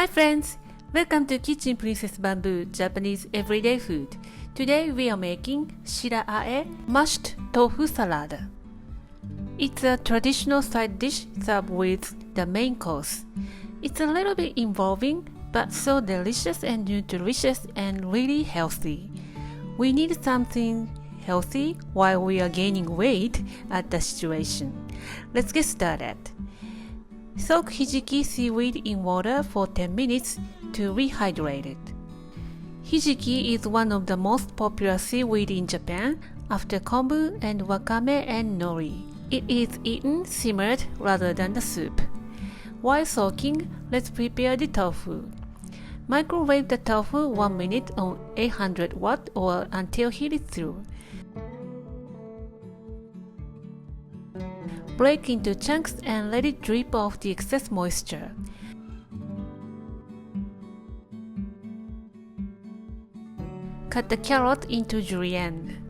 Hi friends! Welcome to Kitchen Princess Bamboo Japanese Everyday Food. Today we are making Shira-Ae Mushed Tofu Salad. It's a traditional side dish served with the main course. It's a little bit involving, but so delicious and nutritious and really healthy. We need something healthy while we are gaining weight at the situation. Let's get started. Soak Hijiki seaweed in water for 10 minutes to rehydrate it. Hijiki is one of the most popular seaweed in Japan after kombu and wakame and nori. It is eaten simmered rather than the soup. While soaking, let's prepare the tofu. Microwave the tofu 1 minute on 800 watt or until heated through. Break into chunks and let it drip off the excess moisture. Cut the carrot into julienne.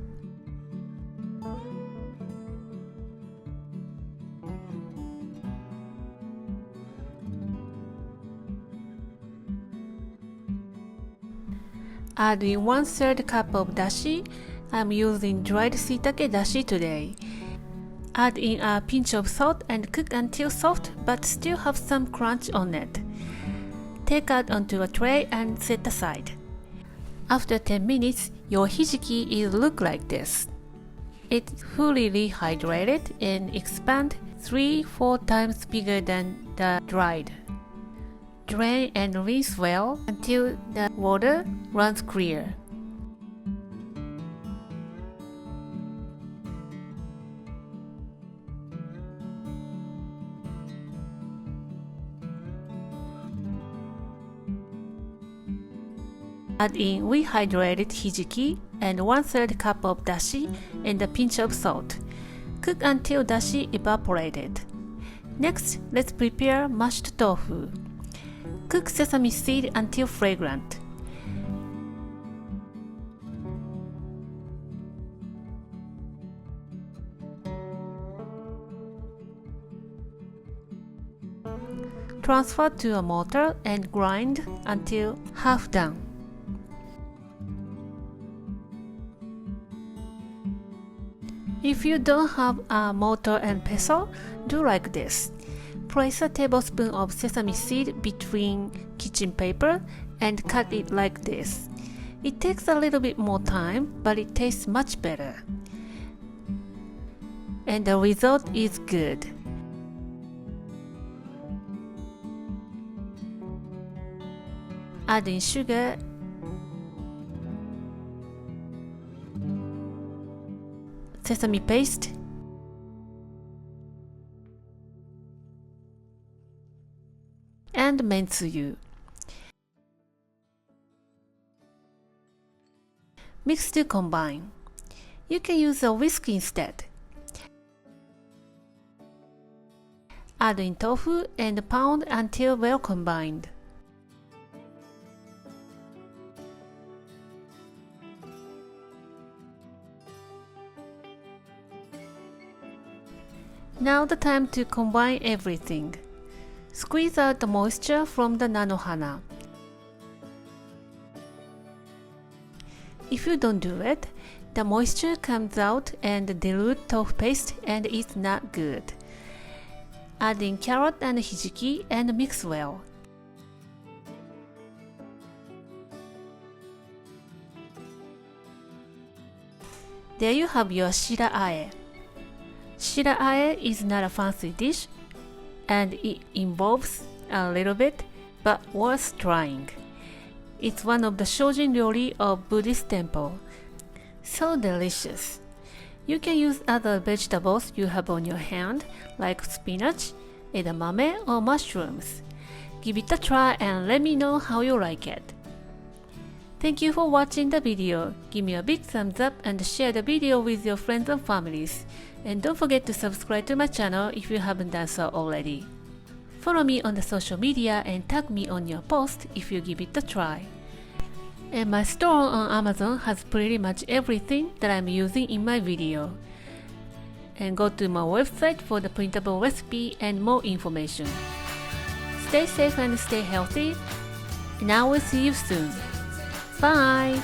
Add in 1/3 cup of dashi. I'm using dried shiitake dashi today. Add in a pinch of salt and cook until soft but still have some crunch on it. Take out onto a tray and set aside. After 10 minutes, your hijiki will look like this. It's fully rehydrated and expand 3-4 times bigger than the dried. Drain and rinse well until the water runs clear. Add in rehydrated hijiki and 1/3 cup of dashi and a pinch of salt. Cook until dashi evaporated. Next, let's prepare mushed tofu. Cook sesame seed until fragrant. Transfer to a mortar and grind until half done. If you don't have a mortar and pestle, do like this. Place a tablespoon of sesame seed between kitchen paper and cut it like this. It takes a little bit more time, but it tastes much better. And the result is good. Add in sugar, sesame paste, and Mentsuyu. Mix to combine. You can use a whisk instead. Add in tofu and pound until well combined. Now the time to combine everything. Squeeze out the moisture from the Nanohana. If you don't do it, the moisture comes out and dilute tofu paste and it's not good. Add in carrot and hijiki and mix well. There you have your Shira-Ae. Shira-Ae is not a fancy dish, and it involves a little bit, but worth trying. It's one of the shojin ryori of Buddhist temple. So delicious. You can use other vegetables you have on your hand, like spinach, edamame, or mushrooms. Give it a try and let me know how you like it. Thank you for watching the video. Give me a big thumbs up and share the video with your friends and families. And don't forget to subscribe to my channel if you haven't done so already. Follow me on the social media and tag me on your post if you give it a try. And my store on Amazon has pretty much everything that I'm using in my video. And go to my website for the printable recipe and more information. Stay safe and stay healthy. and I will see you soon. Bye!